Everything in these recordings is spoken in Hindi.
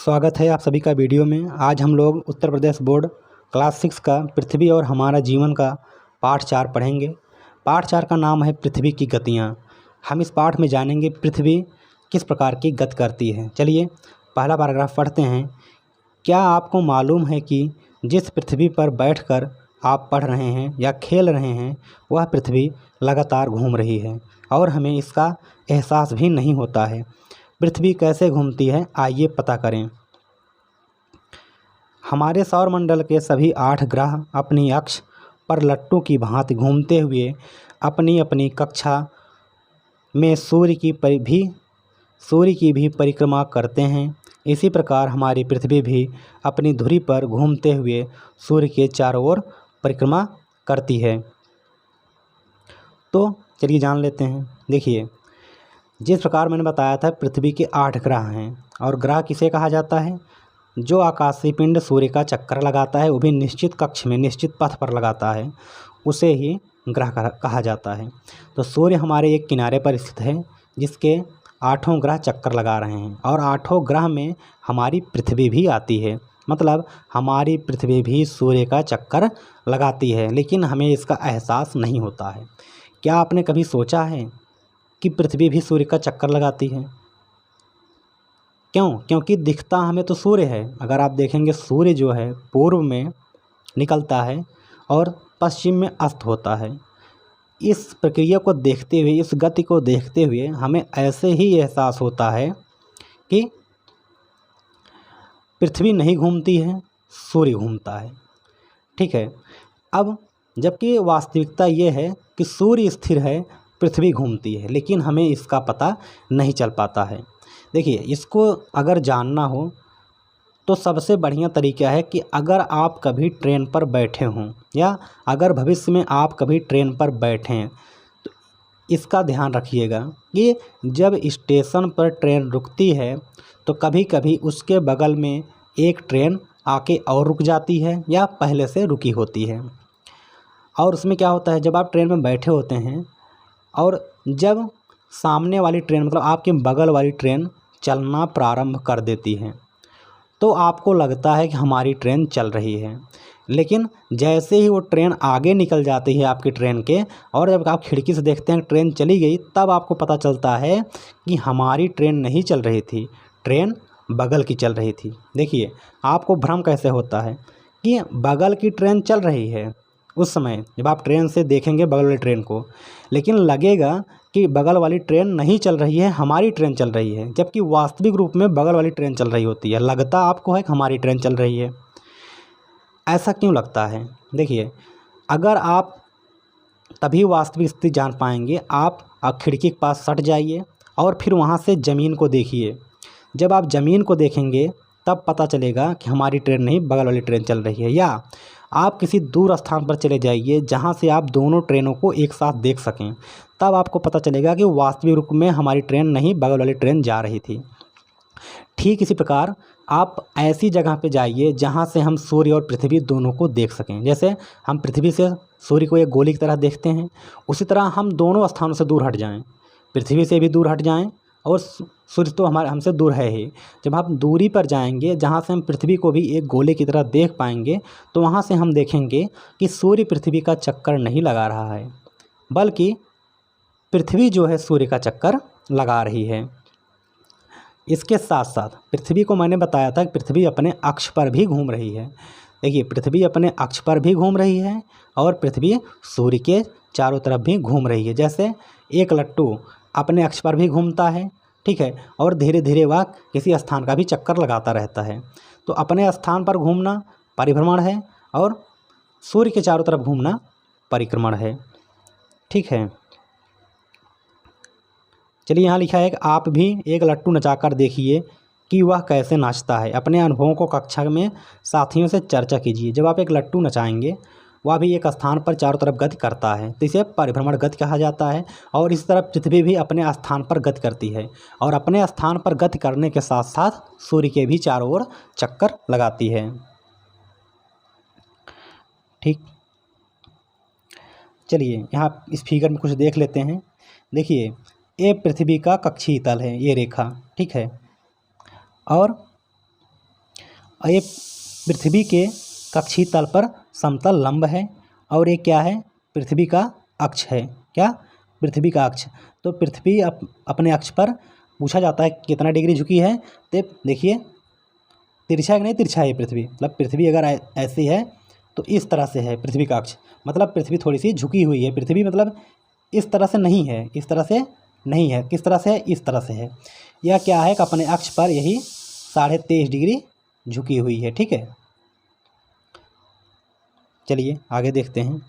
स्वागत है आप सभी का वीडियो में। आज हम लोग उत्तर प्रदेश बोर्ड क्लास 6 का पृथ्वी और हमारा जीवन का पाठ 4 पढ़ेंगे। पाठ 4 का नाम है पृथ्वी की गतियाँ। हम इस पाठ में जानेंगे पृथ्वी किस प्रकार की गति करती है। चलिए पहला पैराग्राफ पढ़ते हैं। क्या आपको मालूम है कि जिस पृथ्वी पर बैठकर आप पढ़ रहे हैं या खेल रहे हैं वह पृथ्वी लगातार घूम रही है और हमें इसका एहसास भी नहीं होता है। पृथ्वी कैसे घूमती है, आइए पता करें। हमारे सौरमंडल के सभी 8 ग्रह अपनी अक्ष पर लट्टों की भांति घूमते हुए अपनी अपनी कक्षा में सूर्य की भी परिक्रमा करते हैं। इसी प्रकार हमारी पृथ्वी भी अपनी धुरी पर घूमते हुए सूर्य के चारों ओर परिक्रमा करती है। तो चलिए जान लेते हैं। देखिए, जिस प्रकार मैंने बताया था पृथ्वी के 8 ग्रह हैं और ग्रह किसे कहा जाता है? जो आकाशीय पिंड सूर्य का चक्कर लगाता है, वो भी निश्चित कक्ष में निश्चित पथ पर लगाता है, उसे ही ग्रह कहा जाता है। तो सूर्य हमारे एक किनारे पर स्थित है जिसके 8 ग्रह चक्कर लगा रहे हैं और 8 ग्रह में हमारी पृथ्वी भी आती है। मतलब हमारी पृथ्वी भी सूर्य का चक्कर लगाती है, लेकिन हमें इसका एहसास नहीं होता है। क्या आपने कभी सोचा है कि पृथ्वी भी सूर्य का चक्कर लगाती है? क्यों? क्योंकि दिखता हमें तो सूर्य है। अगर आप देखेंगे सूर्य जो है पूर्व में निकलता है और पश्चिम में अस्त होता है। इस प्रक्रिया को देखते हुए, इस गति को देखते हुए हमें ऐसे ही एहसास होता है कि पृथ्वी नहीं घूमती है, सूर्य घूमता है। ठीक है। अब जबकि वास्तविकता ये है कि सूर्य स्थिर है, पृथ्वी घूमती है, लेकिन हमें इसका पता नहीं चल पाता है। देखिए, इसको अगर जानना हो तो सबसे बढ़िया तरीका है कि अगर आप कभी ट्रेन पर बैठे हों या अगर भविष्य में आप कभी ट्रेन पर बैठें तो इसका ध्यान रखिएगा कि जब स्टेशन पर ट्रेन रुकती है तो कभी कभी उसके बगल में एक ट्रेन आके और रुक जाती है या पहले से रुकी होती है। और उसमें क्या होता है, जब आप ट्रेन में बैठे होते हैं और जब सामने वाली ट्रेन मतलब आपके बगल वाली ट्रेन चलना प्रारंभ कर देती है तो आपको लगता है कि हमारी ट्रेन चल रही है, लेकिन जैसे ही वो ट्रेन आगे निकल जाती है आपकी ट्रेन के और जब आप खिड़की से देखते हैं ट्रेन चली गई, तब आपको पता चलता है कि हमारी ट्रेन नहीं चल रही थी, ट्रेन बगल की चल रही थी। देखिए, आपको भ्रम कैसे होता है कि बगल की ट्रेन चल रही है उस समय जब आप ट्रेन से देखेंगे बगल वाली ट्रेन को, लेकिन लगेगा कि बगल वाली ट्रेन नहीं चल रही है, हमारी ट्रेन चल रही है, जबकि वास्तविक रूप में बगल वाली ट्रेन चल रही होती है। लगता आपको है कि हमारी ट्रेन चल रही है। ऐसा क्यों लगता है? देखिए, अगर आप तभी वास्तविक स्थिति जान पाएंगे, आप खिड़की के पास सट जाइए और फिर वहाँ से ज़मीन को देखिए। जब आप ज़मीन को देखेंगे तब पता चलेगा कि हमारी ट्रेन नहीं, बगल वाली ट्रेन चल रही है। या आप किसी दूर स्थान पर चले जाइए जहाँ से आप दोनों ट्रेनों को एक साथ देख सकें, तब आपको पता चलेगा कि वास्तविक रूप में हमारी ट्रेन नहीं, बगल वाली ट्रेन जा रही थी। ठीक इसी प्रकार आप ऐसी जगह पे जाइए जहाँ से हम सूर्य और पृथ्वी दोनों को देख सकें। जैसे हम पृथ्वी से सूर्य को एक गोली की तरह देखते हैं, उसी तरह हम दोनों स्थानों से दूर हट जाएं, पृथ्वी से भी दूर हट जाएं और सूर्य तो हमसे दूर है ही। जब आप दूरी पर जाएंगे जहाँ से हम पृथ्वी को भी एक गोले की तरह देख पाएंगे, तो वहाँ से हम देखेंगे कि सूर्य पृथ्वी का चक्कर नहीं लगा रहा है, बल्कि पृथ्वी जो है सूर्य का चक्कर लगा रही है। इसके साथ साथ पृथ्वी को मैंने बताया था कि पृथ्वी अपने अक्ष पर भी घूम रही है। देखिए, पृथ्वी अपने अक्ष पर भी घूम रही है और पृथ्वी सूर्य के चारों तरफ भी घूम रही है। जैसे एक लट्टू अपने अक्ष पर भी घूमता है, ठीक है, और धीरे धीरे वह किसी स्थान का भी चक्कर लगाता रहता है। तो अपने स्थान पर घूमना परिभ्रमण है और सूर्य के चारों तरफ घूमना परिक्रमण है। ठीक है। चलिए, यहाँ लिखा है कि आप भी एक लट्टू नचाकर देखिए कि वह कैसे नाचता है। अपने अनुभवों को कक्षा में साथियों से चर्चा कीजिए। जब आप एक लट्टू नचाएंगे, वह भी एक स्थान पर चारों तरफ गति करता है, तो इसे परिभ्रमण गति कहा जाता है। और इस तरह पृथ्वी भी अपने स्थान पर गति करती है और अपने स्थान पर गति करने के साथ साथ सूर्य के भी चारों ओर चक्कर लगाती है। ठीक, चलिए यहाँ इस फिगर में कुछ देख लेते हैं। देखिए, ये पृथ्वी का कक्षीय तल है, ये रेखा, ठीक है, और और ये पृथ्वी के कक्षीय तल पर समतल लंब है और ये क्या है, पृथ्वी का अक्ष है। क्या, पृथ्वी का अक्ष। तो पृथ्वी अपने अक्ष पर पूछा जाता है कितना डिग्री झुकी है, तो देखिए तिरछा है कि नहीं तिरछा है पृथ्वी, मतलब पृथ्वी अगर ऐसी है तो इस तरह से है पृथ्वी का अक्ष, मतलब पृथ्वी थोड़ी सी झुकी हुई है। पृथ्वी मतलब इस तरह से नहीं है, इस तरह से नहीं है, किस तरह से है, इस तरह से है। यह क्या है कि अपने अक्ष पर यही 23.5 डिग्री झुकी हुई है। ठीक है, चलिए आगे देखते हैं।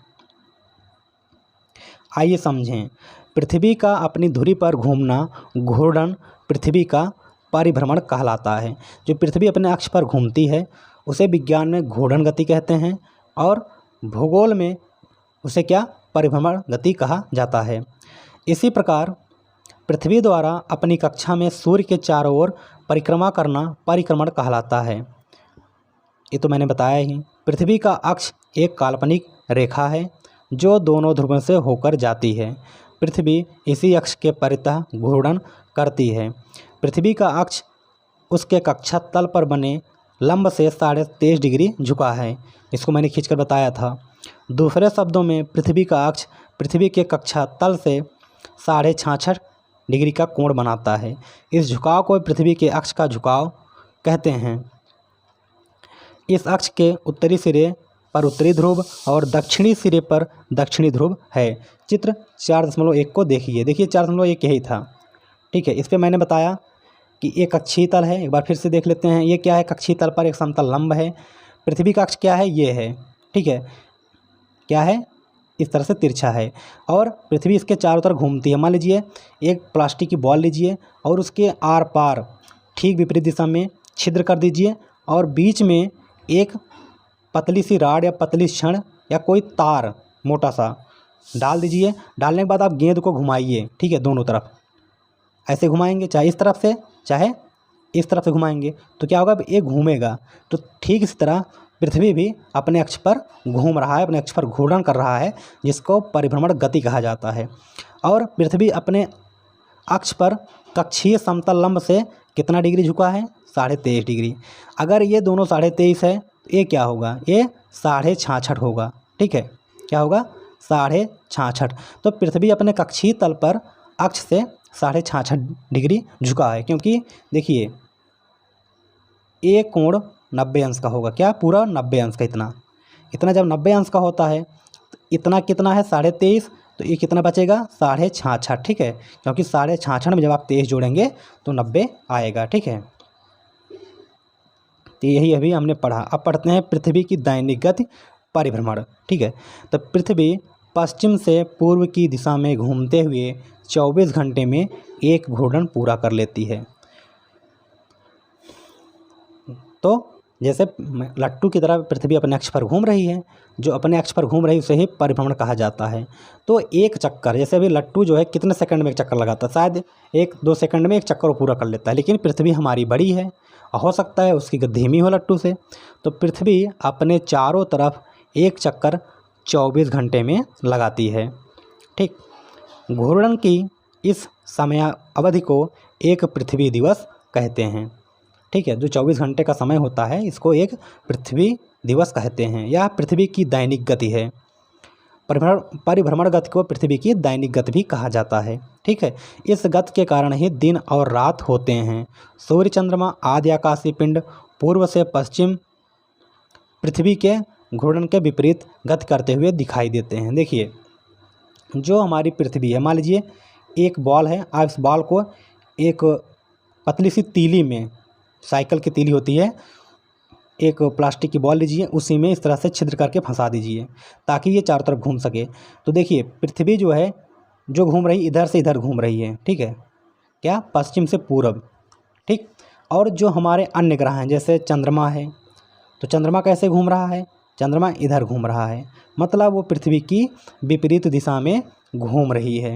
आइए समझें। पृथ्वी का अपनी धुरी पर घूमना घूर्णन पृथ्वी का परिभ्रमण कहलाता है। जो पृथ्वी अपने अक्ष पर घूमती है उसे विज्ञान में घूर्णन गति कहते हैं और भूगोल में उसे क्या, परिभ्रमण गति कहा जाता है। इसी प्रकार पृथ्वी द्वारा अपनी कक्षा में सूर्य के चारों ओर परिक्रमा करना परिक्रमण कहलाता है। ये तो मैंने बताया ही। पृथ्वी का अक्ष एक काल्पनिक रेखा है जो दोनों ध्रुवों से होकर जाती है। पृथ्वी इसी अक्ष के परितः घूर्णन करती है। पृथ्वी का अक्ष उसके कक्षा तल पर बने लंब से 23.5 डिग्री झुका है। इसको मैंने खींचकर बताया था। दूसरे शब्दों में पृथ्वी का अक्ष पृथ्वी के कक्षा तल से 66.5 डिग्री का कोण बनाता है। इस झुकाव को पृथ्वी के अक्ष का झुकाव कहते हैं। इस अक्ष के उत्तरी सिरे पर उत्तरी ध्रुव और दक्षिणी सिरे पर दक्षिणी ध्रुव है। चित्र 4.1 को देखिए। देखिए 4.1 यही था। ठीक है, इस पर मैंने बताया कि एक कक्षीय तल है। एक बार फिर से देख लेते हैं। ये क्या है, कक्षीय तल पर एक समतल लंब है। पृथ्वी का अक्ष क्या है, ये है। ठीक है, क्या है, इस तरह से तिरछा है और पृथ्वी इसके चारों तरफ घूमती है। मान लीजिए एक प्लास्टिक की बॉल लीजिए और उसके आर पार ठीक विपरीत दिशा में छिद्र कर दीजिए और बीच में एक पतली सी राड या पतली छड़ या कोई तार मोटा सा डाल दीजिए। डालने के बाद आप गेंद को घुमाइए। ठीक है, दोनों तरफ ऐसे घुमाएंगे, चाहे इस तरफ से चाहे इस तरफ से घुमाएंगे तो क्या होगा, ये घूमेगा। तो ठीक इस तरह पृथ्वी भी अपने अक्ष पर घूम रहा है, अपने अक्ष पर घूर्णन कर रहा है, जिसको परिभ्रमण गति कहा जाता है। और पृथ्वी अपने अक्ष पर कक्षीय समतल लंब से कितना डिग्री झुका है, 23.5 डिग्री। अगर ये दोनों 23.5 है तो ये क्या होगा, ये 66.5 होगा। ठीक है, क्या होगा, 66.5। तो पृथ्वी अपने कक्षीय तल पर अक्ष से 66.5 डिग्री झुका है, क्योंकि देखिए एक कोण 90 अंश का होगा। क्या, पूरा 90 अंश का। इतना जब 90 अंश का होता है तो इतना कितना है, 23.5। तो ये कितना बचेगा, 66.5। ठीक है, क्योंकि 66.5 में जब आप 23 जोड़ेंगे तो 90 आएगा। ठीक है, तो यही अभी हमने पढ़ा। अब पढ़ते हैं पृथ्वी की दैनिक गति परिभ्रमण। ठीक है, तो पृथ्वी पश्चिम से पूर्व की दिशा में घूमते हुए 24 घंटे में एक घूर्णन पूरा कर लेती है। तो जैसे लट्टू की तरह पृथ्वी अपने अक्ष पर घूम रही है, जो अपने अक्ष पर घूम रही है उसे ही परिभ्रमण कहा जाता है। तो एक चक्कर, जैसे अभी लट्टू जो है कितने सेकंड में एक चक्कर लगाता है, शायद 1-2 सेकंड में एक चक्कर वो पूरा कर लेता है। लेकिन पृथ्वी हमारी बड़ी है, हो सकता है उसकी गति धीमी हो लट्टू से। तो पृथ्वी अपने चारों तरफ एक चक्कर 24 घंटे में लगाती है। ठीक, घूर्णन की इस समय अवधि को एक पृथ्वी दिवस कहते हैं। ठीक है, जो 24 घंटे का समय होता है इसको एक पृथ्वी दिवस कहते हैं। यह पृथ्वी की दैनिक गति है। परिभ्रमण गति को पृथ्वी की दैनिक गति भी कहा जाता है। ठीक है, इस गति के कारण ही दिन और रात होते हैं। सूर्य, चंद्रमा आदि आकाशीय पिंड पूर्व से पश्चिम पृथ्वी के घूर्णन के विपरीत गति करते हुए दिखाई देते हैं। देखिए जो हमारी पृथ्वी है, मान लीजिए एक बॉल है, आप इस बॉल को एक पतली सी तीली में, साइकिल की तीली होती है, एक प्लास्टिक की बॉल लीजिए, उसी में इस तरह से छिद्र करके फंसा दीजिए ताकि ये चारों तरफ घूम सके। तो देखिए पृथ्वी जो है जो घूम रही, इधर से इधर घूम रही है। ठीक है, क्या, पश्चिम से पूरब। ठीक, और जो हमारे अन्य ग्रह हैं जैसे चंद्रमा है, तो चंद्रमा कैसे घूम रहा है, चंद्रमा इधर घूम रहा है, मतलब वो पृथ्वी की विपरीत दिशा में घूम रही है।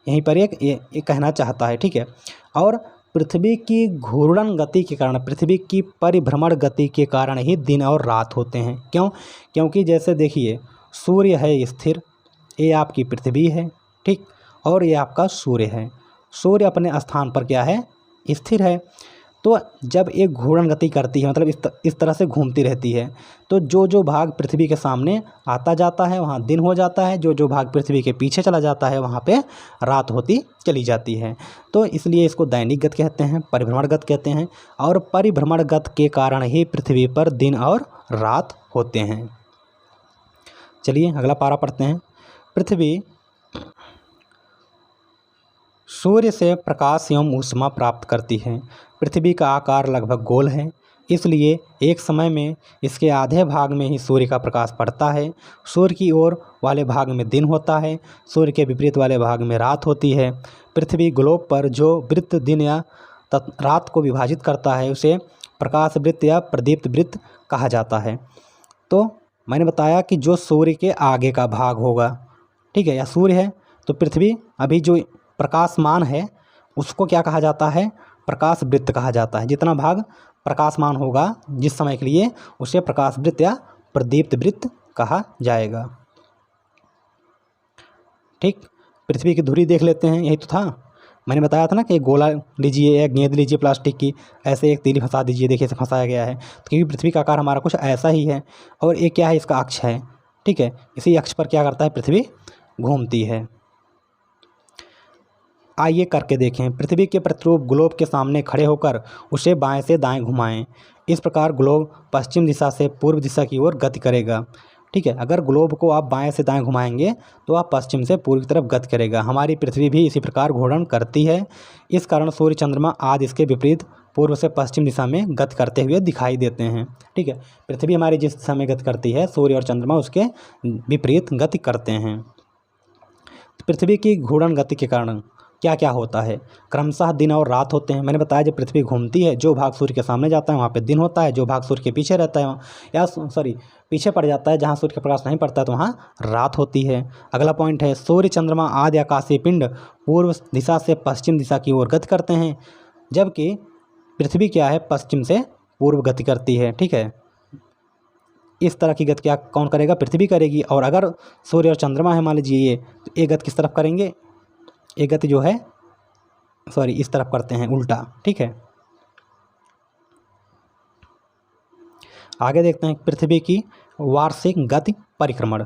यहीं पर ये कहना चाहता है। ठीक है, और पृथ्वी की घूर्णन गति के कारण, पृथ्वी की परिभ्रमण गति के कारण ही दिन और रात होते हैं। क्यों, क्योंकि जैसे देखिए सूर्य है स्थिर, ये आपकी पृथ्वी है। ठीक, और ये आपका सूर्य है। सूर्य अपने स्थान पर क्या है, स्थिर है। तो जब एक घूर्णन गति करती है मतलब इस तरह से घूमती रहती है, तो जो जो भाग पृथ्वी के सामने आता जाता है वहाँ दिन हो जाता है, जो जो भाग पृथ्वी के पीछे चला जाता है वहाँ पे रात होती चली जाती है। तो इसलिए इसको दैनिक गति कहते हैं, परिभ्रमण गति कहते हैं, और परिभ्रमण गति के कारण ही पृथ्वी पर दिन और रात होते हैं। चलिए अगला पारा पढ़ते हैं। पृथ्वी सूर्य से प्रकाश एवं ऊष्मा प्राप्त करती है। पृथ्वी का आकार लगभग गोल है, इसलिए एक समय में इसके आधे भाग में ही सूर्य का प्रकाश पड़ता है। सूर्य की ओर वाले भाग में दिन होता है, सूर्य के विपरीत वाले भाग में रात होती है। पृथ्वी ग्लोब पर जो वृत्त दिन या रात को विभाजित करता है उसे प्रकाश वृत्त या प्रदीप्त वृत्त कहा जाता है। तो मैंने बताया कि जो सूर्य के आगे का भाग होगा, ठीक है, या सूर्य है, तो पृथ्वी अभी जो प्रकाशमान है उसको क्या कहा जाता है, प्रकाश वृत्त कहा जाता है। जितना भाग प्रकाशमान होगा जिस समय के लिए उसे प्रकाश वृत्त या प्रदीप्त वृत्त कहा जाएगा। ठीक, पृथ्वी की धुरी देख लेते हैं। यही तो था, मैंने बताया था ना कि एक गोला लीजिए, एक गेंद लीजिए प्लास्टिक की, ऐसे एक तीली फंसा दीजिए, देखिए इसे फंसाया गया है। तो क्योंकि पृथ्वी का आकार हमारा कुछ ऐसा ही है, और एक क्या है, इसका अक्ष है, ठीक है, इसी अक्ष पर क्या करता है, पृथ्वी घूमती है। आइए करके देखें। पृथ्वी के प्रतिरूप ग्लोब के सामने खड़े होकर उसे बाएं से दाएं घुमाएं। इस प्रकार ग्लोब पश्चिम दिशा से पूर्व दिशा की ओर गति करेगा। ठीक है, अगर ग्लोब को आप बाएं से दाएं घुमाएंगे तो आप पश्चिम से पूर्व की तरफ गति करेगा। हमारी पृथ्वी भी इसी प्रकार घूर्णन करती है। इस कारण सूर्य चंद्रमा आज इसके विपरीत पूर्व से पश्चिम दिशा में गति करते हुए दिखाई देते हैं। ठीक है, पृथ्वी हमारी जिस दिशा में गति करती है, सूर्य और चंद्रमा उसके विपरीत गति करते हैं। पृथ्वी की घूर्णन गति के कारण क्या क्या होता है, क्रमशः दिन और रात होते हैं। मैंने बताया जब पृथ्वी घूमती है, जो भाग सूर्य के सामने जाता है वहाँ पे दिन होता है, जो भाग सूर्य के पीछे रहता है या पीछे पड़ जाता है, जहाँ सूर्य का प्रकाश नहीं पड़ता है, तो वहाँ रात होती है। अगला पॉइंट है, सूर्य चंद्रमा आदि आकाशीय पिंड पूर्व दिशा से पश्चिम दिशा की ओर गति करते हैं, जबकि पृथ्वी क्या है, पश्चिम से पूर्व गति करती है। ठीक है, इस तरह की गति क्या कौन करेगा, पृथ्वी करेगी। और अगर सूर्य और चंद्रमा है मान लीजिए ये, तो ये गति किस तरफ करेंगे, एक गति जो है इस तरफ करते हैं, उल्टा। ठीक है, आगे देखते हैं पृथ्वी की वार्षिक गति परिक्रमण।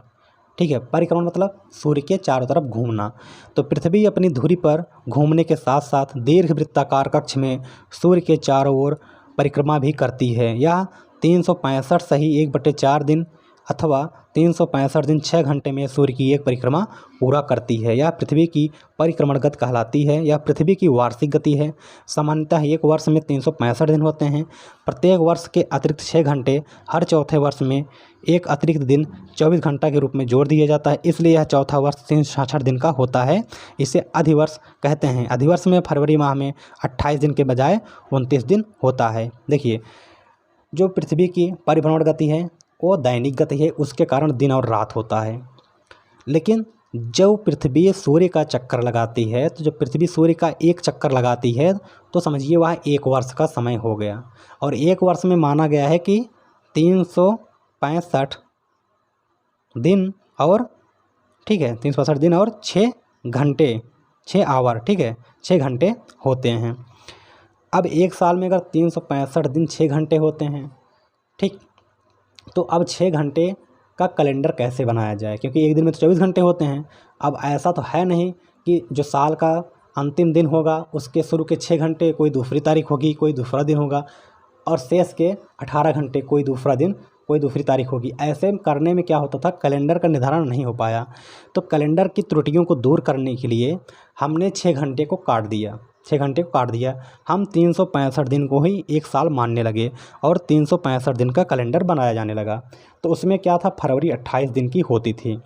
ठीक है, परिक्रमण मतलब सूर्य के चारों तरफ घूमना। तो पृथ्वी अपनी धुरी पर घूमने के साथ साथ दीर्घ वृत्ताकार कक्ष में सूर्य के चारों ओर परिक्रमा भी करती है। यह 365 सही 1/4 दिन अथवा 365 दिन 6 घंटे में सूर्य की एक परिक्रमा पूरा करती है। यह पृथ्वी की परिक्रमण गति कहलाती है। यह पृथ्वी की वार्षिक गति है। सामान्यतः एक वर्ष में 365 दिन होते हैं। प्रत्येक वर्ष के अतिरिक्त 6 घंटे हर चौथे वर्ष में एक अतिरिक्त दिन 24 घंटा के रूप में जोड़ दिया जाता है, इसलिए यह चौथा वर्ष 366 दिन का होता है। इसे अधिवर्ष कहते हैं। अधिवर्ष में फरवरी माह में 28 दिन के बजाय 29 दिन होता है। देखिए, जो पृथ्वी की परिभ्रमण गति है वो दैनिक गति है, उसके कारण दिन और रात होता है। लेकिन जब पृथ्वी सूर्य का चक्कर लगाती है, तो जब पृथ्वी सूर्य का एक चक्कर लगाती है तो समझिए वह एक वर्ष का समय हो गया। और एक वर्ष में माना गया है कि 365 दिन और, ठीक है, 365 दिन और 6 घंटे, 6 आवर, ठीक है, 6 घंटे होते हैं। अब एक साल में अगर 365 दिन 6 घंटे होते हैं, ठीक, तो अब 6 घंटे का कैलेंडर कैसे बनाया जाए, क्योंकि एक दिन में तो 24 घंटे होते हैं। अब ऐसा तो है नहीं कि जो साल का अंतिम दिन होगा उसके शुरू के 6 घंटे कोई दूसरी तारीख होगी, कोई दूसरा दिन होगा, और शेष के 18 घंटे कोई दूसरा दिन, कोई दूसरी तारीख होगी। ऐसे करने में क्या होता था, कैलेंडर का निर्धारण नहीं हो पाया। तो कैलेंडर की त्रुटियों को दूर करने के लिए हमने 6 घंटे को काट दिया, 6 घंटे को काट दिया। हम 365 दिन को ही एक साल मानने लगे और 365 दिन का कैलेंडर बनाया जाने लगा। तो उसमें क्या था, फरवरी 28 दिन की होती थी।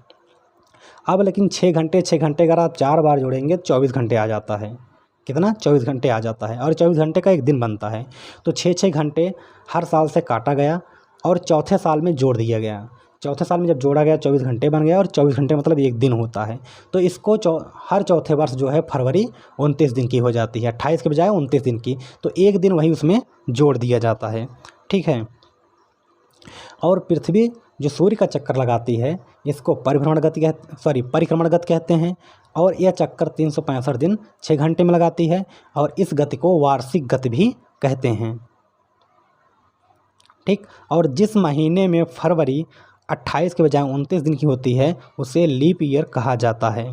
अब लेकिन 6 घंटे अगर आप 4 बार जोड़ेंगे 24 घंटे आ जाता है। कितना, 24 घंटे आ जाता है, और 24 घंटे का एक दिन बनता है। तो 6 घंटे हर साल से काटा गया और चौथे साल में जोड़ दिया गया। चौथे साल में जब जोड़ा गया 24 घंटे बन गया, और 24 घंटे मतलब एक दिन होता है। तो इसको हर चौथे वर्ष जो है फरवरी 29 दिन की हो जाती है, 28 के बजाय 29 दिन की। तो एक दिन वही उसमें जोड़ दिया जाता है। ठीक है, और पृथ्वी जो सूर्य का चक्कर लगाती है इसको परिक्रमण गति कहते हैं। और यह चक्कर 365 दिन 6 घंटे में लगाती है और इस गति को वार्षिक गति भी कहते हैं। ठीक, और जिस महीने में फरवरी 28 के बजाय 29 दिन की होती है उसे लीप ईयर कहा जाता है।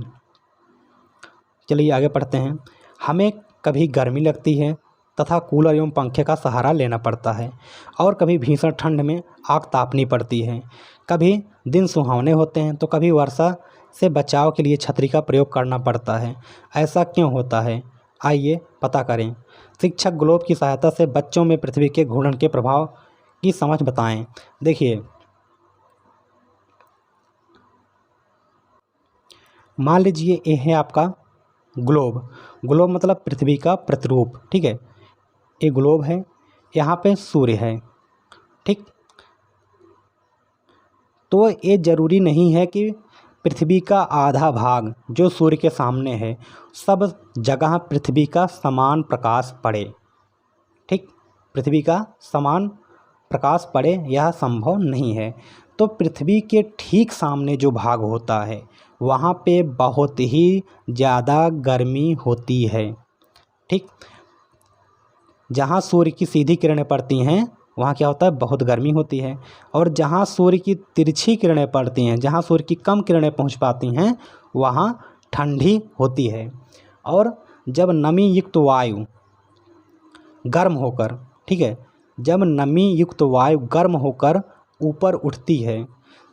चलिए आगे पढ़ते हैं। हमें कभी गर्मी लगती है तथा कूलर एवं पंखे का सहारा लेना पड़ता है और कभी भीषण ठंड में आग तापनी पड़ती है। कभी दिन सुहावने होते हैं तो कभी वर्षा से बचाव के लिए छतरी का प्रयोग करना पड़ता है। ऐसा क्यों होता है, आइए पता करें। शिक्षक ग्लोब की सहायता से बच्चों में पृथ्वी के घूर्णन के प्रभाव की समझ बताएं। देखिए, मान लीजिए ये है आपका ग्लोब। ग्लोब मतलब पृथ्वी का प्रतिरूप। ठीक है, ये ग्लोब है, यहाँ पे सूर्य है। ठीक, तो ये ज़रूरी नहीं है कि पृथ्वी का आधा भाग जो सूर्य के सामने है सब जगह पृथ्वी का समान प्रकाश पड़े। ठीक, पृथ्वी का समान प्रकाश पड़े यह संभव नहीं है। तो पृथ्वी के ठीक सामने जो भाग होता है वहाँ पे बहुत ही ज़्यादा गर्मी होती है। ठीक, जहाँ सूर्य की सीधी किरणें पड़ती हैं वहाँ क्या होता है, बहुत गर्मी होती है। और जहाँ सूर्य की तिरछी किरणें पड़ती हैं, जहाँ सूर्य की कम किरणें पहुँच पाती हैं वहाँ ठंडी होती है। और जब नमी युक्त वायु गर्म होकर, ठीक है, जब नमी युक्त वायु गर्म होकर ऊपर उठती है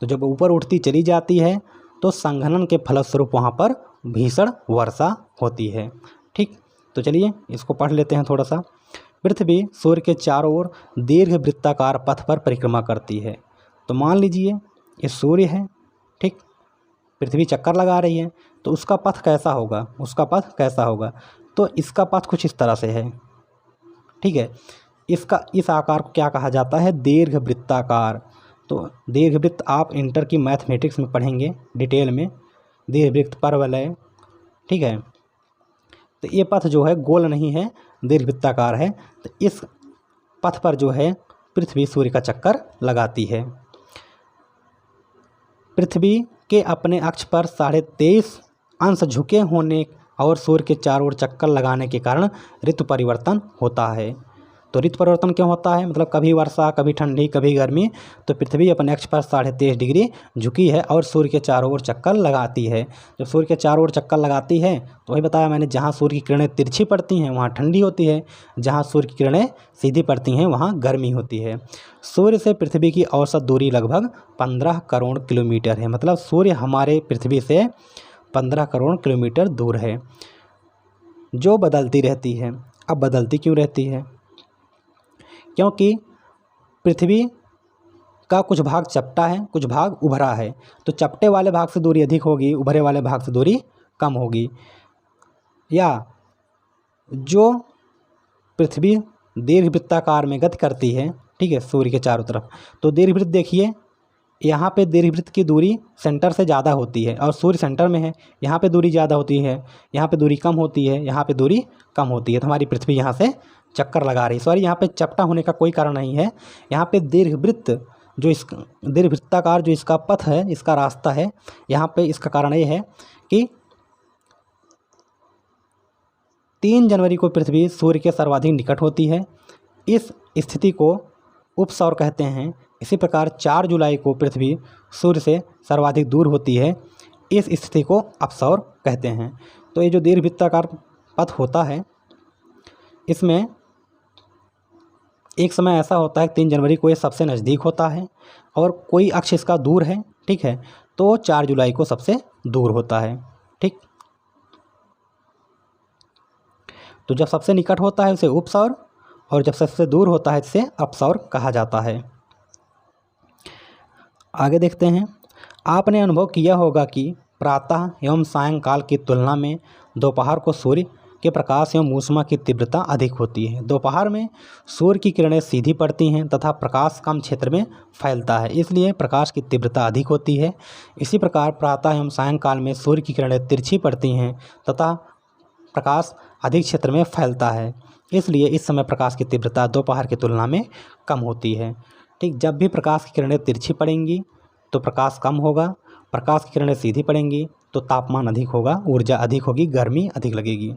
तो जब ऊपर उठती चली जाती है तो संघनन के फलस्वरूप वहाँ पर भीषण वर्षा होती है। ठीक, तो चलिए इसको पढ़ लेते हैं थोड़ा सा। पृथ्वी सूर्य के चारों ओर दीर्घ वृत्ताकार पथ पर परिक्रमा करती है। तो मान लीजिए ये सूर्य है, ठीक, पृथ्वी चक्कर लगा रही है, तो उसका पथ कैसा होगा, उसका पथ कैसा होगा, तो इसका पथ कुछ इस तरह से है। ठीक है, इस आकार को क्या कहा जाता है, दीर्घ वृत्ताकार। तो दीर्घ वृत्त आप इंटर की मैथमेटिक्स में पढ़ेंगे डिटेल में, दीर्घ वृत्त परवलय। ठीक है, तो ये पथ जो है गोल नहीं है, दीर्घ वृत्ताकार है। तो इस पथ पर जो है पृथ्वी सूर्य का चक्कर लगाती है। पृथ्वी के अपने अक्ष पर 23.5 अंश झुके होने और सूर्य के चारों ओर चक्कर लगाने के कारण ऋतु परिवर्तन होता है। तो ऋतु परिवर्तन क्यों होता है, मतलब कभी वर्षा, कभी ठंडी, कभी गर्मी। तो पृथ्वी अपने अक्ष पर 23.5 डिग्री झुकी है और सूर्य के चारों ओर चक्कर लगाती है। जब सूर्य के चारों ओर चक्कर लगाती है तो वही बताया मैंने, जहाँ सूर्य की किरणें तिरछी पड़ती हैं वहाँ ठंडी होती है, जहाँ सूर्य की किरणें सीधी पड़ती हैं वहाँ गर्मी होती है। सूर्य से पृथ्वी की औसत दूरी लगभग 15 करोड़ किलोमीटर है। मतलब सूर्य हमारे पृथ्वी से 15 करोड़ किलोमीटर दूर है, जो बदलती रहती है। अब बदलती क्यों रहती है, क्योंकि पृथ्वी का कुछ भाग चपटा है, कुछ भाग उभरा है। तो चपटे वाले भाग से दूरी अधिक होगी, उभरे वाले भाग से दूरी कम होगी। या जो पृथ्वी दीर्घवृत्ताकार में गति करती है, ठीक है, सूर्य के चारों तरफ, तो दीर्घवृत्त देखिए, यहाँ पे दीर्घवृत्त की दूरी सेंटर से ज़्यादा होती है और सूर्य सेंटर में है, यहाँ पे दूरी ज़्यादा होती है, यहाँ पे दूरी कम होती है, यहाँ पे दूरी कम होती है। तो हमारी पृथ्वी यहाँ से चक्कर लगा रही है। सॉरी, यहाँ पे चपटा होने का कोई कारण नहीं है, यहाँ पे दीर्घवृत्त जो इस दीर्घवृत्ताकार जो इसका पथ है, इसका रास्ता है, यहाँ पे इसका कारण ये है कि 3 जनवरी को पृथ्वी सूर्य के सर्वाधिक निकट होती है, इस स्थिति को उपसौर कहते हैं। इसी प्रकार 4 जुलाई को पृथ्वी सूर्य से सर्वाधिक दूर होती है, इस स्थिति को अपसौर कहते हैं। तो ये जो दीर्घवृत्ताकार पथ होता है, इसमें एक समय ऐसा होता है 3 जनवरी को ये सबसे नज़दीक होता है और कोई अक्ष इसका दूर है, ठीक है, तो 4 जुलाई को सबसे दूर होता है। ठीक, तो जब सबसे निकट होता है उसे उपसौर और जब सबसे दूर होता है इसे अपसौर कहा जाता है। आगे देखते हैं। आपने अनुभव किया होगा कि प्रातः एवं सायंकाल की तुलना में दोपहर को सूर्य के प्रकाश एवं ऊष्मा की तीव्रता अधिक होती है। दोपहर में सूर्य की किरणें सीधी पड़ती हैं तथा प्रकाश कम क्षेत्र में फैलता है, इसलिए प्रकाश की तीव्रता अधिक होती है। इसी प्रकार प्रातः एवं सायंकाल में सूर्य की किरणें तिरछी पड़ती हैं तथा प्रकाश अधिक क्षेत्र में फैलता है, इसलिए इस समय प्रकाश की तीव्रता दोपहर की तुलना में कम होती है। ठीक, जब भी प्रकाश की किरणें तिरछी पड़ेंगी तो प्रकाश कम होगा, प्रकाश की किरणें सीधी पड़ेंगी तो तापमान अधिक होगा, ऊर्जा अधिक होगी, गर्मी अधिक लगेगी।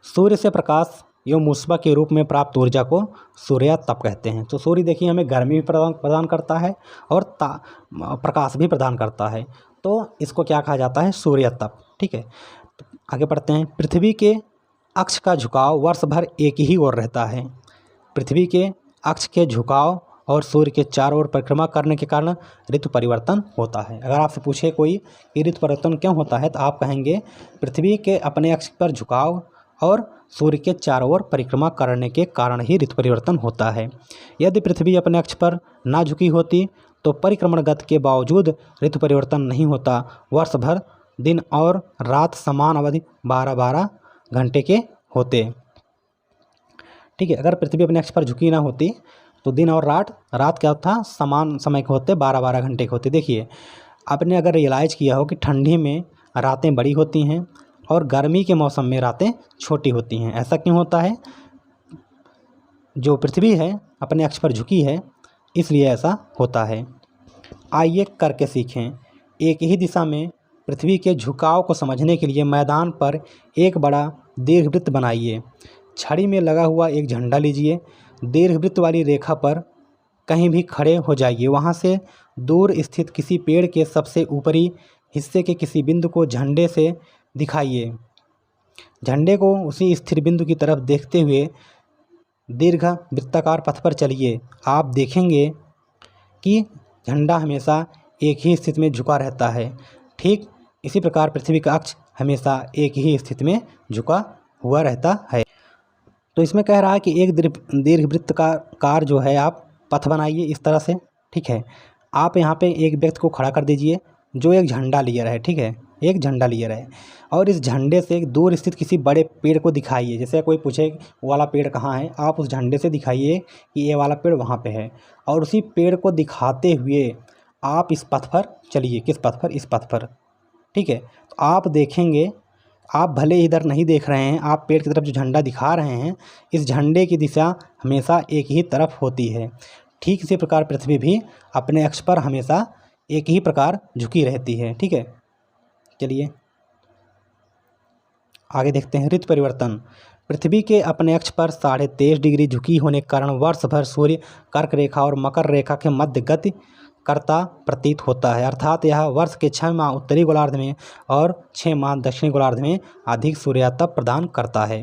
सूर्य से प्रकाश एवं ऊष्मा के रूप में प्राप्त ऊर्जा को सूर्य तप कहते हैं। तो सूर्य देखिए हमें गर्मी भी प्रदान करता है और प्रकाश भी प्रदान करता है, तो इसको क्या कहा जाता है? सूर्य तप। ठीक है, तो आगे पढ़ते हैं। पृथ्वी के अक्ष का झुकाव वर्ष भर एक ही ओर रहता है। पृथ्वी के अक्ष के झुकाव और सूर्य के चारों ओर परिक्रमा करने के कारण ऋतु परिवर्तन होता है। अगर आपसे पूछे कोई कि ऋतु परिवर्तन क्यों होता है, तो आप कहेंगे पृथ्वी के अपने अक्ष पर झुकाव और सूर्य के चारों ओर परिक्रमा करने के कारण ही ऋतु परिवर्तन होता है। यदि पृथ्वी अपने अक्ष पर ना झुकी होती तो परिक्रमण गति के बावजूद ऋतु परिवर्तन नहीं होता। वर्ष भर दिन और रात समान अवधि 12-12 घंटे के होते। ठीक है, अगर पृथ्वी अपने अक्ष पर झुकी ना होती तो दिन और रात क्या था? समान समय के होते, 12-12 घंटे के होते। देखिए आपने अगर रियलाइज़ किया हो कि ठंडी में रातें बड़ी होती हैं और गर्मी के मौसम में रातें छोटी होती हैं। ऐसा क्यों होता है? जो पृथ्वी है अपने अक्ष पर झुकी है, इसलिए ऐसा होता है। आइए करके सीखें। एक ही दिशा में पृथ्वी के झुकाव को समझने के लिए मैदान पर एक बड़ा दीर्घवृत्त बनाइए। छड़ी में लगा हुआ एक झंडा लीजिए। दीर्घवृत्त वाली रेखा पर कहीं भी खड़े हो जाइए। वहाँ से दूर स्थित किसी पेड़ के सबसे ऊपरी हिस्से के किसी बिंदु को झंडे से दिखाइए। झंडे को उसी स्थिर बिंदु की तरफ देखते हुए दीर्घ वृत्ताकार पथ पर चलिए। आप देखेंगे कि झंडा हमेशा एक ही स्थिति में झुका रहता है। ठीक इसी प्रकार पृथ्वी का अक्ष हमेशा एक ही स्थिति में झुका हुआ रहता है। तो इसमें कह रहा है कि एक दीर्घवृत्त का कार जो है आप पथ बनाइए इस तरह से। ठीक है, आप यहाँ पे एक व्यक्ति को खड़ा कर दीजिए जो एक झंडा लिए रहे। ठीक है, एक झंडा लिए रहे और इस झंडे से एक दूर स्थित किसी बड़े पेड़ को दिखाइए। जैसे कोई पूछे वो वाला पेड़ कहाँ है, आप उस झंडे से दिखाइए कि ये वाला पेड़ वहाँ पे है और उसी पेड़ को दिखाते हुए आप इस पथ पर चलिए। किस पथ पर? इस पथ पर। ठीक है, तो आप देखेंगे, आप भले इधर नहीं देख रहे हैं, आप पेड़ की तरफ जो झंडा दिखा रहे हैं, इस झंडे की दिशा हमेशा एक ही तरफ होती है। ठीक इसी प्रकार पृथ्वी भी अपने अक्ष पर हमेशा एक ही प्रकार झुकी रहती है। ठीक है, चलिए आगे देखते हैं। ऋतु परिवर्तन। पृथ्वी के अपने अक्ष पर 23.5 डिग्री झुकी होने के कारण वर्ष भर सूर्य कर्क रेखा और मकर रेखा के मध्य गति करता प्रतीत होता है। अर्थात यह वर्ष के 6 माह उत्तरी गोलार्ध में और 6 माह दक्षिणी गोलार्ध में अधिक सूर्यातप प्रदान करता है।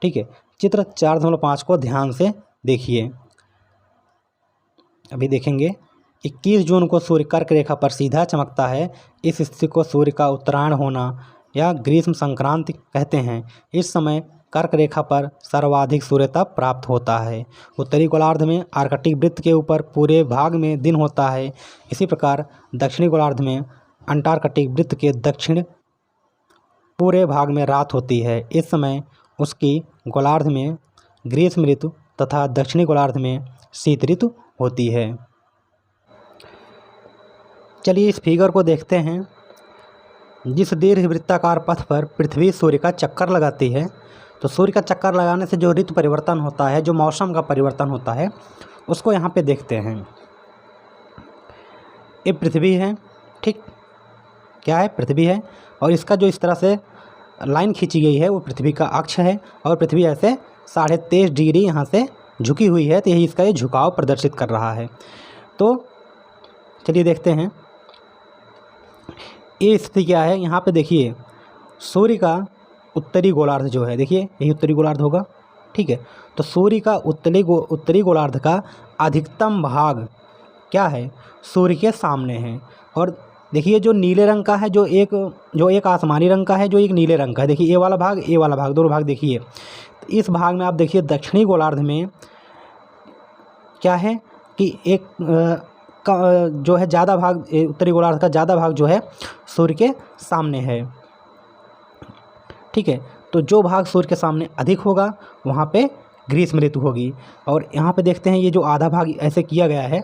ठीक है, चित्र 4.5 को ध्यान से देखिए। अभी देखेंगे 21 जून को सूर्य कर्क रेखा पर सीधा चमकता है। इस स्थिति को सूर्य का उत्तरायण होना या ग्रीष्म संक्रांति कहते हैं। इस समय कर्क रेखा पर सर्वाधिक सूर्यताप प्राप्त होता है। उत्तरी गोलार्ध में आर्कटिक वृत्त के ऊपर पूरे भाग में दिन होता है। इसी प्रकार दक्षिणी गोलार्ध में अंटार्कटिक वृत्त के दक्षिण पूरे भाग में रात होती है। इस समय उसकी गोलार्ध में ग्रीष्म ऋतु तथा दक्षिणी गोलार्ध में शीत ऋतु होती है। चलिए इस फिगर को देखते हैं। जिस दीर्घ वृत्ताकार पथ पर पृथ्वी सूर्य का चक्कर लगाती है, तो सूर्य का चक्कर लगाने से जो ऋतु परिवर्तन होता है, जो मौसम का परिवर्तन होता है, उसको यहाँ पे देखते हैं। ये पृथ्वी है। ठीक, क्या है? पृथ्वी है और इसका जो इस तरह से लाइन खींची गई है वो पृथ्वी का अक्ष है और पृथ्वी ऐसे 23.5 डिग्री यहाँ से झुकी हुई है, तो यही इसका ये झुकाव प्रदर्शित कर रहा है। तो चलिए देखते हैं ये स्थिति क्या है। यहाँ पे देखिए सूर्य का उत्तरी गोलार्ध जो है, देखिए यही उत्तरी गोलार्ध होगा। ठीक है, तो सूर्य का उत्तरी गोलार्ध का अधिकतम भाग क्या है? सूर्य के सामने है। और देखिए जो नीले रंग का है, जो एक आसमानी रंग का है, जो एक नीले रंग का है। देखिए ये वाला भाग, दोनों भाग देखिए। तो इस भाग में आप देखिए दक्षिणी गोलार्ध में क्या है कि एक का जो है ज़्यादा भाग, उत्तरी गोलार्ध का ज़्यादा भाग जो है सूर्य के सामने है। ठीक है, तो जो भाग सूर्य के सामने अधिक होगा वहाँ पे ग्रीष्म ऋतु होगी। और यहाँ पे देखते हैं ये जो आधा भाग ऐसे किया गया है,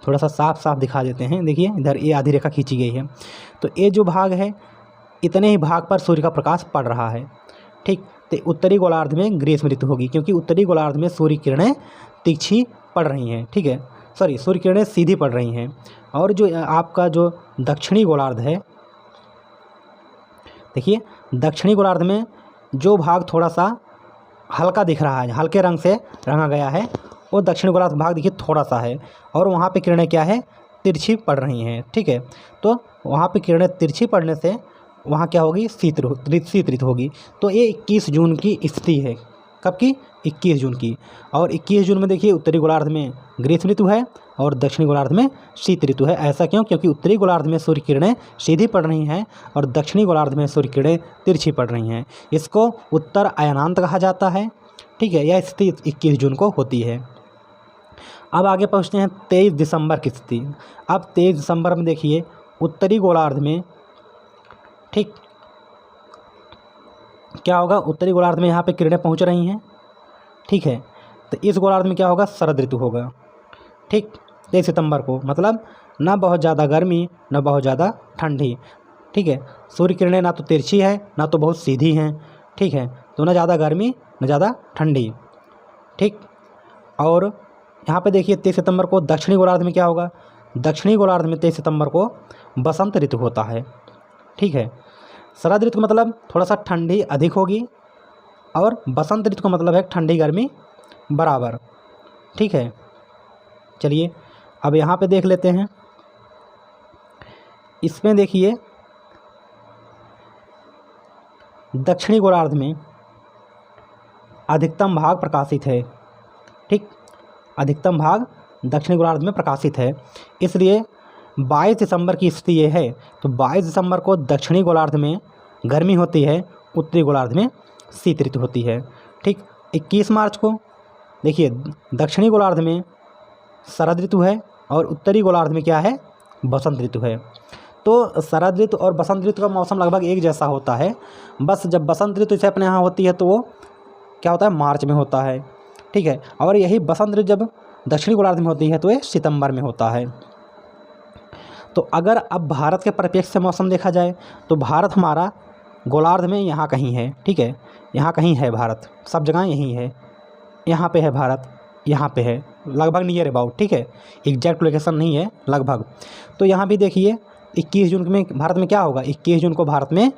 थोड़ा सा साफ साफ दिखा देते हैं। देखिए इधर ये आधी रेखा खींची गई है, तो ये जो भाग है इतने ही भाग पर सूर्य का प्रकाश पड़ रहा है। ठीक, तो उत्तरी गोलार्ध में ग्रीष्म ऋतु होगी क्योंकि उत्तरी गोलार्ध में सूर्य किरणें तिरछी पड़ रही हैं। ठीक है, सूर्य किरणें सीधी पड़ रही हैं। और जो आपका जो दक्षिणी गोलार्ध है, देखिए दक्षिणी गोलार्ध में जो भाग थोड़ा सा हल्का दिख रहा है, हल्के रंग से रंगा गया है, वो दक्षिणी गोलार्ध भाग देखिए थोड़ा सा है, और वहाँ पे किरणें क्या है, तिरछी पड़ रही हैं। ठीक है, तो वहाँ पे किरणें तिरछी पड़ने से वहाँ क्या होगी, शीत ऋतु होगी। तो ये 21 जून की स्थिति है। कब की? 21 जून की। और 21 जून में देखिए उत्तरी गोलार्ध में ग्रीष्म ऋतु है और दक्षिणी गोलार्ध में शीत ऋतु है। ऐसा क्यों? क्योंकि उत्तरी गोलार्ध में सूर्य किरणें सीधी पड़ रही हैं और दक्षिणी गोलार्ध में सूर्य किरणें तिरछी पड़ रही हैं। इसको उत्तर अयनांत कहा जाता है। ठीक है, यह स्थिति 21 जून को होती है। अब आगे पहुँचते हैं 23 दिसंबर की स्थिति। अब 23 दिसंबर में देखिए उत्तरी गोलार्ध में, ठीक क्या होगा, उत्तरी गोलार्ध में यहाँ पे किरणें पहुँच रही हैं। ठीक है, तो इस गोलार्ध में क्या होगा, शरद ऋतु होगा। ठीक, 23 सितंबर को, मतलब ना बहुत ज़्यादा गर्मी ना बहुत ज़्यादा ठंडी। ठीक है, सूर्य किरणें ना तो तिरछी है ना तो बहुत सीधी हैं। ठीक है, तो ना ज़्यादा गर्मी ना ज़्यादा ठंडी। ठीक, और यहाँ पे देखिए 23 सितंबर को दक्षिणी गोलार्ध में क्या होगा, दक्षिणी गोलार्ध में 23 सितंबर को बसंत ऋतु होता है। ठीक है, शरद ऋतु का मतलब थोड़ा सा ठंडी अधिक होगी और बसंत ऋतु का मतलब है ठंडी गर्मी बराबर। ठीक है, चलिए अब यहाँ पे देख लेते हैं। इसमें देखिए दक्षिणी गोलार्ध में अधिकतम भाग प्रकाशित है। ठीक, अधिकतम भाग दक्षिणी गोलार्ध में प्रकाशित है, इसलिए 22 दिसंबर की स्थिति ये है। तो 22 दिसंबर को दक्षिणी गोलार्ध में गर्मी होती है, उत्तरी गोलार्ध में शीत ऋतु होती है। ठीक, 21 मार्च को देखिए दक्षिणी गोलार्ध में शरद ऋतु है और उत्तरी गोलार्ध में क्या है, बसंत ऋतु है। तो शरद ऋतु और बसंत ऋतु का मौसम लगभग एक जैसा होता है, बस जब बसंत ऋतु से अपने यहाँ होती है तो वो क्या होता है, मार्च में होता है। ठीक है, और यही बसंत ऋतु जब दक्षिणी गोलार्ध में होती है तो ये सितंबर में होता है। तो अगर अब भारत के परिप्रेक्ष्य से मौसम देखा जाए तो भारत हमारा गोलार्ध में यहाँ कहीं है। ठीक है, यहाँ कहीं है भारत, सब जगह यहीं है, यहाँ पे है भारत, यहाँ पे है, लगभग नियर अबाउट। ठीक है, एग्जैक्ट लोकेशन नहीं है, लगभग। तो यहाँ भी देखिए 21 जून में भारत में क्या होगा, 21 जून को भारत में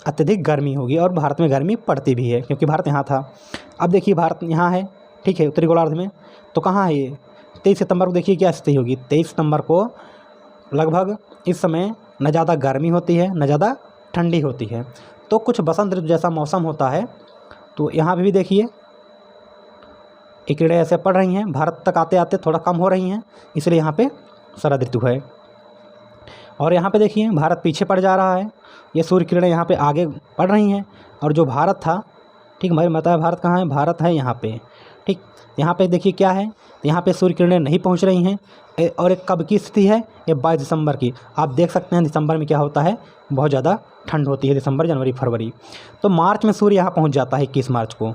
अत्यधिक गर्मी होगी और भारत में गर्मी पड़ती भी है क्योंकि भारत यहाँ था। अब देखिए भारत यहाँ है, ठीक है, उत्तरी गोलार्ध में, तो कहाँ है ये, 23 सितंबर को देखिए क्या स्थिति होगी। 23 सितंबर को लगभग इस समय न ज़्यादा गर्मी होती है न ज़्यादा ठंडी होती है, तो कुछ बसंत ऋतु जैसा मौसम होता है। तो यहाँ पे भी देखिए एक किरणें ऐसे पड़ रही हैं, भारत तक आते आते थोड़ा कम हो रही हैं, इसलिए यहाँ पे शरद ऋतु है। और यहाँ पे देखिए भारत पीछे पड़ जा रहा है, ये सूर्य किरणें यहाँ पे आगे पड़ रही हैं, और जो भारत था, ठीक भाई बताया भारत कहाँ है, भारत है यहाँ पे। ठीक, यहाँ पे देखिए क्या है, यहाँ पे सूर्य किरणें नहीं पहुँच रही हैं। और एक कब की स्थिति है, ये 22 दिसंबर की। आप देख सकते हैं दिसंबर में क्या होता है, बहुत ज़्यादा ठंड होती है, दिसंबर जनवरी फरवरी। तो मार्च में सूर्य यहाँ पहुँच जाता है 21 मार्च को,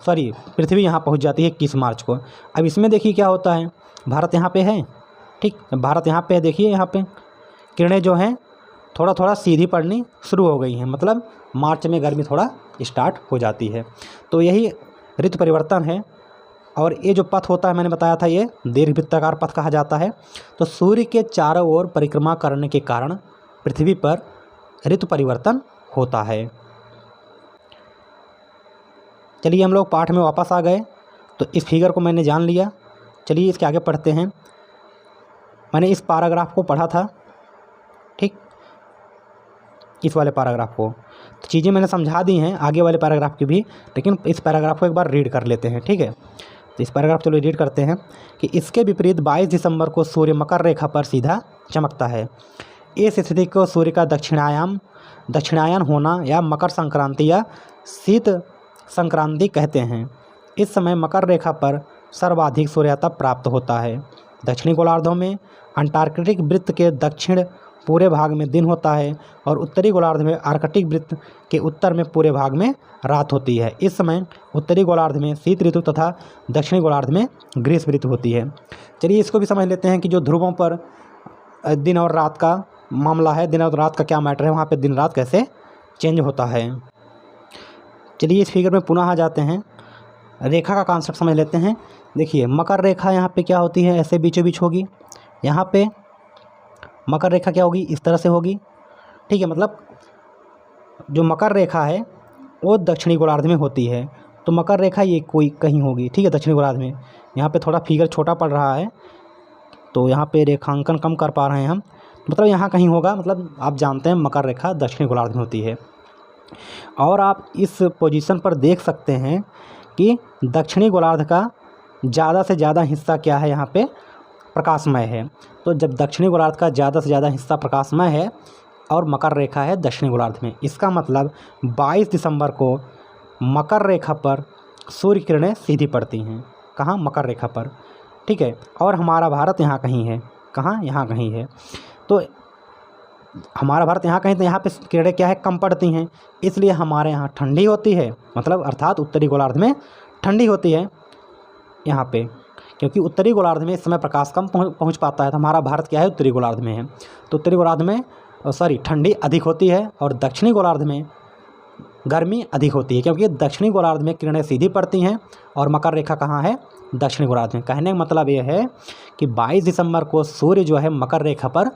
सॉरी पृथ्वी यहाँ पहुँच जाती है 21 मार्च को। अब इसमें देखिए क्या होता है, भारत यहाँ पे है, ठीक, भारत यहाँ पे है, देखिए यहाँ पे किरणें जो हैं थोड़ा थोड़ा सीधी पड़नी शुरू हो गई हैं, मतलब मार्च में गर्मी थोड़ा स्टार्ट हो जाती है। तो यही ऋतु परिवर्तन है। और ये जो पथ होता है मैंने बताया था, ये दीर्घवृत्ताकार पथ कहा जाता है। तो सूर्य के चारों ओर परिक्रमा करने के कारण पृथ्वी पर ऋतु परिवर्तन होता है। चलिए हम लोग पाठ में वापस आ गए, तो इस फिगर को मैंने जान लिया। चलिए इसके आगे पढ़ते हैं। मैंने इस पैराग्राफ को पढ़ा था, ठीक, इस वाले पैराग्राफ को, तो चीज़ें मैंने समझा दी हैं आगे वाले पैराग्राफ की भी, लेकिन इस पैराग्राफ को एक बार रीड कर लेते हैं। ठीक है, तो इस पैराग्राफ चलो रीड करते हैं कि इसके विपरीत 22 दिसंबर को सूर्य मकर रेखा पर सीधा चमकता है। इस स्थिति को सूर्य का दक्षिणायन होना या मकर संक्रांति या शीत संक्रांति कहते हैं। इस समय मकर रेखा पर सर्वाधिक सूर्यातप प्राप्त होता है। दक्षिणी गोलार्धों में अंटार्कटिक वृत्त के दक्षिण पूरे भाग में दिन होता है और उत्तरी गोलार्ध में आर्कटिक वृत्त के उत्तर में पूरे भाग में रात होती है। इस समय उत्तरी गोलार्ध में शीत ऋतु तथा दक्षिणी गोलार्ध में ग्रीष्म ऋतु होती है। चलिए इसको भी समझ लेते हैं कि जो ध्रुवों पर दिन और रात का मामला है, दिन और रात का क्या मैटर है, वहाँ पे दिन रात कैसे चेंज होता है। चलिए इस फिगर में पुनः आ जाते हैं, रेखा का कॉन्सेप्ट समझ लेते हैं। देखिए मकर रेखा यहाँ पे क्या होती है, ऐसे बीचों बीच होगी। यहाँ पे मकर रेखा क्या होगी, इस तरह से होगी। ठीक है, मतलब जो मकर रेखा है वो दक्षिणी गोलार्ध में होती है, तो मकर रेखा ये कोई कहीं होगी। ठीक है, दक्षिणी गोलार्ध में। यहाँ पे थोड़ा फिगर छोटा पड़ रहा है तो यहाँ पे रेखांकन कम कर पा रहे हैं हम, मतलब यहाँ कहीं होगा। मतलब आप जानते हैं मकर रेखा दक्षिणी गोलार्ध में होती है। और आप इस पोजीशन पर देख सकते हैं कि दक्षिणी गोलार्ध का ज़्यादा से ज़्यादा हिस्सा क्या है, यहाँ पे प्रकाशमय है। तो जब दक्षिणी गोलार्ध का ज़्यादा से ज़्यादा हिस्सा प्रकाशमय है और मकर रेखा है दक्षिणी गोलार्ध में, इसका मतलब 22 दिसंबर को मकर रेखा पर सूर्य किरणें सीधी पड़ती हैं। कहाँ, मकर रेखा पर। ठीक है, और हमारा भारत यहाँ कहीं है। कहाँ, यहाँ कहीं है। तो हमारा भारत यहाँ कहीं, तो यहाँ पे किरणें क्या है, कम पड़ती हैं, इसलिए हमारे यहाँ ठंडी होती है। मतलब अर्थात उत्तरी गोलार्ध में ठंडी होती है यहाँ पे, क्योंकि उत्तरी गोलार्ध में इस समय प्रकाश कम पहुँच पाता है। तो हमारा भारत क्या है, उत्तरी गोलार्ध में है। तो उत्तरी गोलार्ध में ठंडी अधिक होती है और दक्षिणी गोलार्ध में गर्मी अधिक होती है, क्योंकि दक्षिणी गोलार्ध में किरणें सीधी पड़ती हैं और मकर रेखा कहाँ है, दक्षिणी गोलार्ध में। कहने का मतलब ये है कि 22 दिसंबर को सूर्य जो है मकर रेखा पर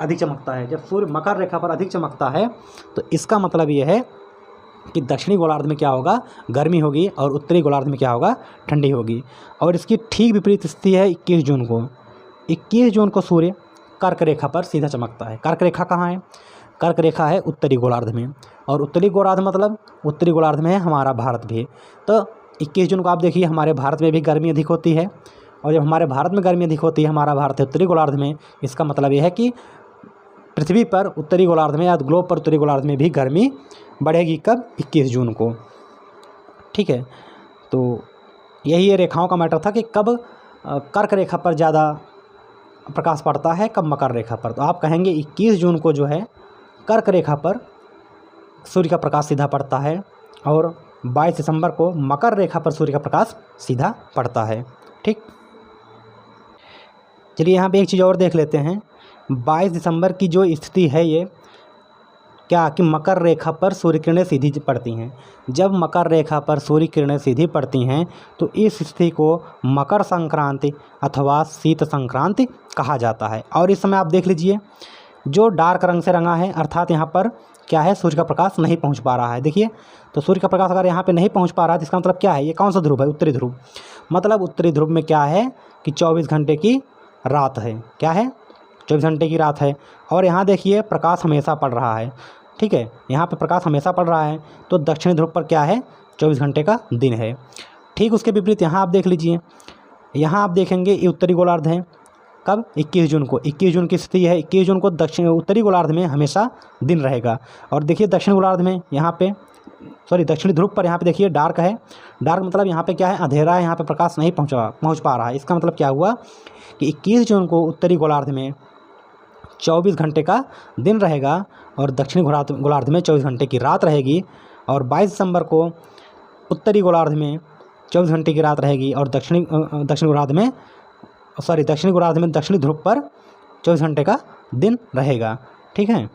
अधिक चमकता है। जब सूर्य मकर रेखा पर अधिक चमकता है तो इसका मतलब ये है कि दक्षिणी गोलार्ध में क्या होगा, गर्मी होगी, और उत्तरी गोलार्ध में क्या होगा, ठंडी होगी। और इसकी ठीक विपरीत स्थिति है 21 जून को। 21 जून को सूर्य कर्क रेखा पर सीधा चमकता है। कर्क रेखा कहाँ है, कर्क रेखा है उत्तरी गोलार्ध में, और उत्तरी गोलार्ध मतलब उत्तरी गोलार्ध में है हमारा भारत भी। तो 21 जून को आप देखिए हमारे भारत में भी गर्मी अधिक होती है, और जब हमारे भारत में गर्मी अधिक होती है, हमारा भारत है उत्तरी गोलार्ध में, इसका मतलब यह है कि पृथ्वी पर उत्तरी गोलार्ध में या ग्लोब पर उत्तरी गोलार्ध में भी गर्मी बढ़ेगी। कब, 21 जून को। ठीक है, तो यही ये रेखाओं का मैटर था कि कब कर्क रेखा पर ज़्यादा प्रकाश पड़ता है, कब मकर रेखा पर। तो आप कहेंगे 21 जून को जो है कर्क रेखा पर सूर्य का प्रकाश सीधा पड़ता है, और 22 दिसंबर को मकर रेखा पर सूर्य का प्रकाश सीधा पड़ता है। ठीक, चलिए यहाँ पे एक चीज़ और देख लेते हैं। 22 दिसंबर की जो स्थिति है ये क्या, कि मकर रेखा पर सूर्य किरणें सीधी पड़ती हैं। जब मकर रेखा पर सूर्य किरणें सीधी पड़ती हैं तो इस स्थिति को मकर संक्रांति अथवा शीत संक्रांति कहा जाता है। और इस समय आप देख लीजिए जो डार्क रंग से रंगा है, अर्थात यहाँ पर क्या है, सूर्य का प्रकाश नहीं पहुँच पा रहा है। देखिए, तो सूर्य का प्रकाश अगर यहाँ पे नहीं पहुँच पा रहा है तो इसका मतलब क्या है, ये कौन सा ध्रुव है, उत्तरी ध्रुव। मतलब उत्तरी ध्रुव में क्या है कि 24 घंटे की रात है। क्या है, 24 घंटे की रात है। और यहाँ देखिए प्रकाश हमेशा पड़ रहा है। ठीक है, यहाँ पे प्रकाश हमेशा पड़ रहा है, तो दक्षिणी ध्रुव पर क्या है, 24 घंटे का दिन है। ठीक उसके विपरीत यहाँ आप देख लीजिए, यहाँ आप देखेंगे ये उत्तरी गोलार्ध है। कब, 21 जून को। 21 जून की स्थिति है, 21 जून को उत्तरी गोलार्ध में हमेशा दिन रहेगा। और देखिए दक्षिण गोलार्ध में यहाँ पे दक्षिणी ध्रुव पर यहाँ पे देखिए डार्क है। डार्क मतलब यहाँ पे क्या है, अंधेरा है, यहाँ पे प्रकाश नहीं पहुँच पा रहा है। इसका मतलब क्या हुआ कि 21 जून को उत्तरी गोलार्ध में 24 घंटे का दिन रहेगा और दक्षिणी गोलार्ध में 24 घंटे की रात रहेगी। और 22 दिसंबर को उत्तरी गोलार्ध में 24 घंटे की रात रहेगी और दक्षिणी गोलार्ध में दक्षिणी ध्रुव पर 24 घंटे का दिन रहेगा। ठीक है,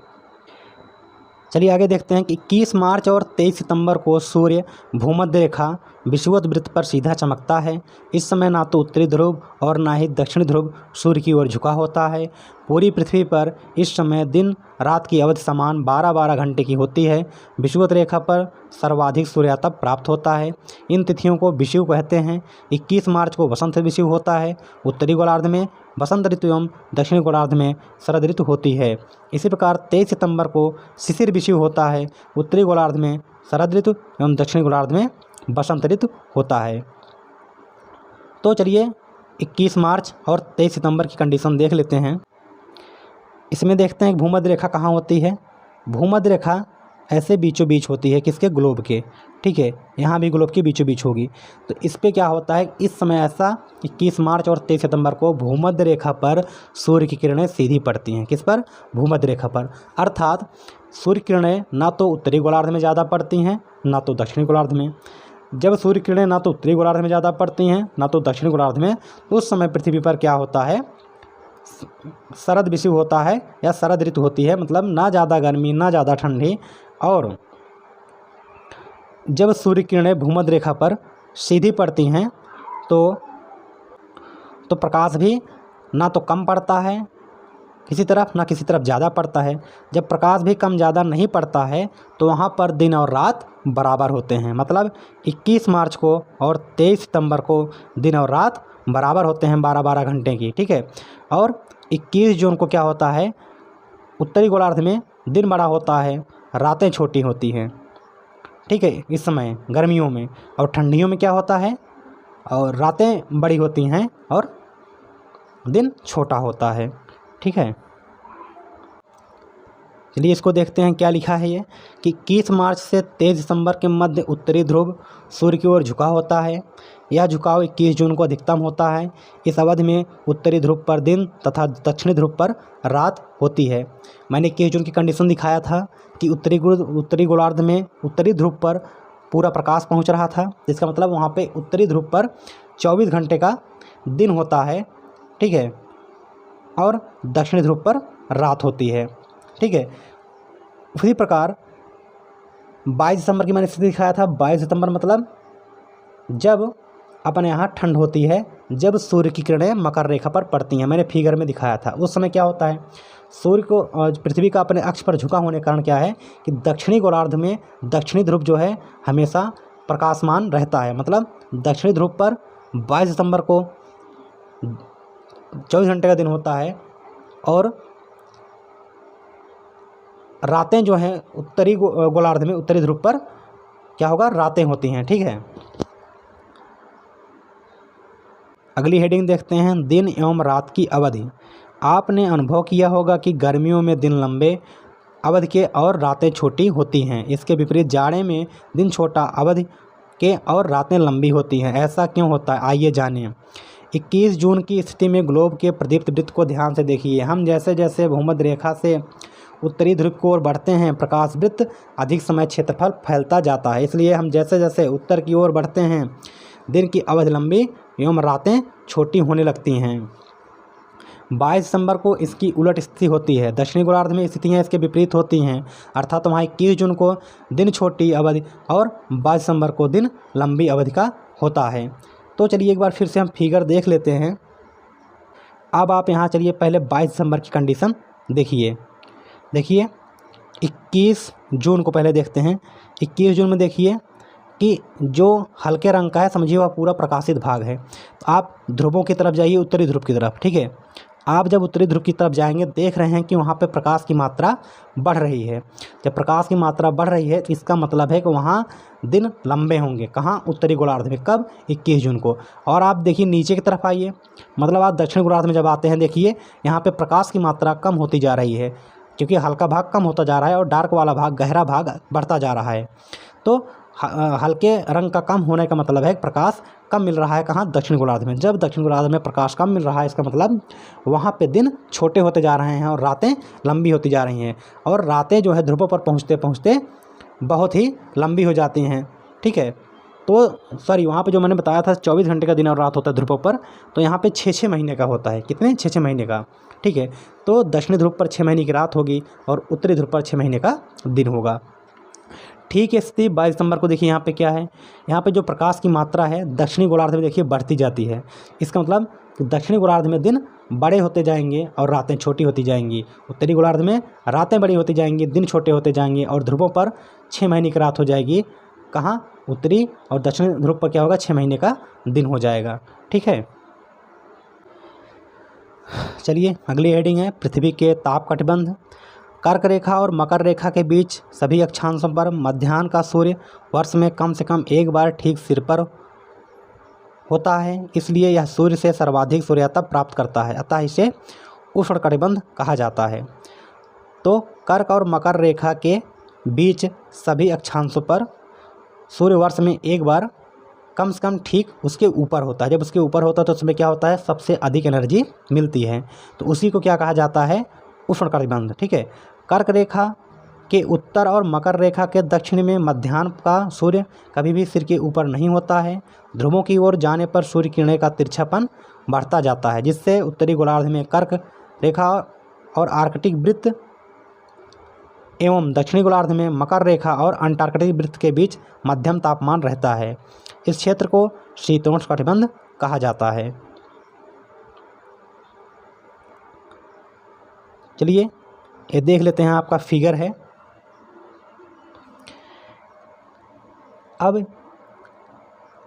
चलिए आगे देखते हैं कि 21 मार्च और 23 सितंबर को सूर्य भूमध्य रेखा विषुवत वृत्त पर सीधा चमकता है। इस समय ना तो उत्तरी ध्रुव और ना ही दक्षिणी ध्रुव सूर्य की ओर झुका होता है। पूरी पृथ्वी पर इस समय दिन रात की अवधि समान 12-12 घंटे की होती है। विषुवत रेखा पर सर्वाधिक सूर्यातप प्राप्त होता है। इन तिथियों को विषुव कहते हैं। 21 मार्च को वसंत विषुव होता है। उत्तरी गोलार्ध में बसंत ऋतु एवं दक्षिणी गोलार्ध में शरद ऋतु होती है। इसी प्रकार 23 सितंबर को शिशिर विषुव होता है। उत्तरी गोलार्ध में शरद ऋतु एवं दक्षिणी गोलार्ध में बसंत ऋतु होता है। तो चलिए 21 मार्च और 23 सितंबर की कंडीशन देख लेते हैं। इसमें देखते हैं भूमध्य रेखा कहाँ होती है। भूमध्य रेखा ऐसे बीचों बीच होती है किसके, ग्लोब के। ठीक है, यहाँ भी ग्लोब के बीचों बीच होगी। तो इस पे क्या होता है, इस समय ऐसा 21 मार्च और 23 सितंबर को भूमध्य रेखा पर सूर्य की किरणें सीधी पड़ती हैं। किस पर, भूमध्य रेखा पर। अर्थात सूर्य किरणें ना तो उत्तरी गोलार्ध में ज़्यादा पड़ती हैं ना तो दक्षिणी गोलार्ध में। जब सूर्य किरणें ना तो उत्तरी गोलार्ध में ज़्यादा पड़ती हैं ना तो दक्षिणी गोलार्ध में, तो उस समय पृथ्वी पर क्या होता है, शरद विषुव होता है या शरद ऋतु होती है। मतलब ना ज़्यादा गर्मी ना ज़्यादा ठंडी। और जब सूर्य किरणें भूमध्य रेखा पर सीधी पड़ती हैं तो प्रकाश भी ना तो कम पड़ता है किसी तरफ, ना किसी तरफ ज़्यादा पड़ता है। जब प्रकाश भी कम ज़्यादा नहीं पड़ता है तो वहाँ पर दिन और रात बराबर होते हैं। मतलब 21 मार्च को और 23 सितंबर को दिन और रात बराबर होते हैं 12-12 घंटे की, ठीक है। और 21 जून को क्या होता है, उत्तरी गोलार्ध में दिन बड़ा होता है, रातें छोटी होती हैं, ठीक है, इस समय गर्मियों में। और ठंडियों में क्या होता है, और रातें बड़ी होती हैं और दिन छोटा होता है, ठीक है। चलिए इसको देखते हैं क्या लिखा है ये कि 21 मार्च से 23 दिसंबर के मध्य उत्तरी ध्रुव सूर्य की ओर झुका होता है। यह झुकाव 21 जून को अधिकतम होता है। इस अवधि में उत्तरी ध्रुव पर दिन तथा दक्षिणी ध्रुव पर रात होती है। मैंने 21 जून की कंडीशन दिखाया था कि उत्तरी गोलार्ध में उत्तरी ध्रुव पर पूरा प्रकाश पहुंच रहा था। इसका मतलब वहाँ पे उत्तरी ध्रुव पर 24 घंटे का दिन होता है, ठीक है, और दक्षिणी ध्रुव पर रात होती है, ठीक है। उसी प्रकार 22 दिसंबर की मैंने स्थिति दिखाया था। 22 सितंबर मतलब जब अपने यहाँ ठंड होती है, जब सूर्य की किरणें मकर रेखा पर पड़ती हैं, मैंने फिगर में दिखाया था। उस समय क्या होता है, सूर्य को पृथ्वी का अपने अक्ष पर झुका होने के कारण क्या है कि दक्षिणी गोलार्ध में दक्षिणी ध्रुव जो है हमेशा प्रकाशमान रहता है। मतलब दक्षिणी ध्रुव पर 22 दिसंबर को 24 घंटे का दिन होता है और रातें जो हैं उत्तरी गोलार्ध में उत्तरी ध्रुव पर क्या होगा, रातें होती हैं, ठीक है। अगली हेडिंग देखते हैं, दिन एवं रात की अवधि। आपने अनुभव किया होगा कि गर्मियों में दिन लंबे अवधि के और रातें छोटी होती हैं। इसके विपरीत जाड़े में दिन छोटा अवधि के और रातें लंबी होती हैं। ऐसा क्यों होता है, आइए जानें। 21 जून की स्थिति में ग्लोब के प्रदीप्त वृत्त को ध्यान से देखिए। हम जैसे जैसे भूमध्य रेखा से उत्तरी ध्रुव की ओर बढ़ते हैं, प्रकाश वृत्त अधिक समय क्षेत्रफल फैलता जाता है। इसलिए हम जैसे जैसे उत्तर की ओर बढ़ते हैं, दिन की अवधि लंबी एवं रातें छोटी होने लगती हैं। 22 दिसंबर को इसकी उलट स्थिति होती है। दक्षिणी गोलार्ध में स्थितियाँ इसके विपरीत होती हैं, अर्थात वहाँ 21 जून को दिन छोटी अवधि और 22 दिसंबर को दिन लंबी अवधि का होता है। तो चलिए एक बार फिर से हम फिगर देख लेते हैं। अब आप यहाँ चलिए पहले 22 दिसंबर की कंडीशन देखिए। 21 जून को पहले देखते हैं। 21 जून में देखिए कि जो हल्के रंग का है समझिए वह पूरा प्रकाशित भाग है। तो आप ध्रुवों की तरफ जाइए, उत्तरी ध्रुव की तरफ, ठीक है। आप जब उत्तरी ध्रुव की तरफ जाएंगे देख रहे हैं कि वहाँ पे प्रकाश की मात्रा बढ़ रही है। जब प्रकाश की मात्रा बढ़ रही है तो इसका मतलब है कि वहाँ दिन लंबे होंगे। कहाँ, उत्तरी गोलार्ध में। कब, 21 जून को। और आप देखिए नीचे की तरफ आइए, मतलब आप दक्षिण गोलार्ध में जब आते हैं देखिए यहाँ पर प्रकाश की मात्रा कम होती जा रही है, क्योंकि हल्का भाग कम होता जा रहा है और डार्क वाला भाग, गहरा भाग बढ़ता जा रहा है। तो हल्के रंग का कम होने का मतलब है प्रकाश कम मिल रहा है। कहाँ, दक्षिण गोलार्ध में। जब दक्षिण गोलार्ध में प्रकाश कम मिल रहा है इसका मतलब वहाँ पे दिन छोटे होते जा रहे हैं और रातें लंबी होती जा रही हैं। और रातें जो है ध्रुवों पर पहुँचते पहुँचते बहुत ही लंबी हो जाती हैं, ठीक है। तो सॉरी, वहाँ पे जो मैंने बताया था 24 घंटे का दिन और रात होता है ध्रुवों पर, तो यहाँ पे 6-6 महीने का होता है। कितने, 6-6 महीने का, ठीक है। तो दक्षिणी ध्रुव पर 6 महीने की रात होगी और उत्तरी ध्रुव पर 6 महीने का दिन होगा, ठीक है। स्थिति 22 दिसंबर को देखिए यहाँ पे क्या है, यहाँ पे जो प्रकाश की मात्रा है दक्षिणी गोलार्ध में देखिए बढ़ती जाती है। इसका मतलब दक्षिणी गोलार्ध में दिन बड़े होते जाएंगे और रातें छोटी होती जाएंगी। उत्तरी गोलार्ध में रातें बड़ी होती जाएंगी, दिन छोटे होते जाएंगे और ध्रुवों पर 6 महीने की रात हो जाएगी। कहाँ, उत्तरी और दक्षिणी ध्रुव पर क्या होगा, 6 महीने का दिन हो जाएगा, ठीक है। चलिए अगली हेडिंग है, पृथ्वी के ताप कटिबंध। कर्क रेखा और मकर रेखा के बीच सभी अक्षांशों पर मध्याह्न का सूर्य वर्ष में कम से कम एक बार ठीक सिर पर होता है, इसलिए यह सूर्य से सर्वाधिक सूर्यातप प्राप्त करता है, अतः इसे उष्णकटिबंध कहा जाता है। तो कर्क और मकर रेखा के बीच सभी अक्षांशों पर सूर्य वर्ष में एक बार कम से कम ठीक उसके ऊपर होता है। जब उसके ऊपर होता है तो उसमें क्या होता है, सबसे अधिक एनर्जी मिलती है, तो उसी को क्या कहा जाता है, उष्णकटिबंध, ठीक है। कर्क रेखा के उत्तर और मकर रेखा के दक्षिण में मध्याह्न का सूर्य कभी भी सिर के ऊपर नहीं होता है। ध्रुवों की ओर जाने पर सूर्य किरणें का तिरछापन बढ़ता जाता है, जिससे उत्तरी गोलार्ध में कर्क रेखा और आर्कटिक वृत्त एवं दक्षिणी गोलार्ध में मकर रेखा और अंटार्कटिक वृत्त के बीच मध्यम तापमान रहता है। इस क्षेत्र को शीतोष्ण कटिबंध कहा जाता है। चलिए ये देख लेते हैं, आपका फिगर है। अब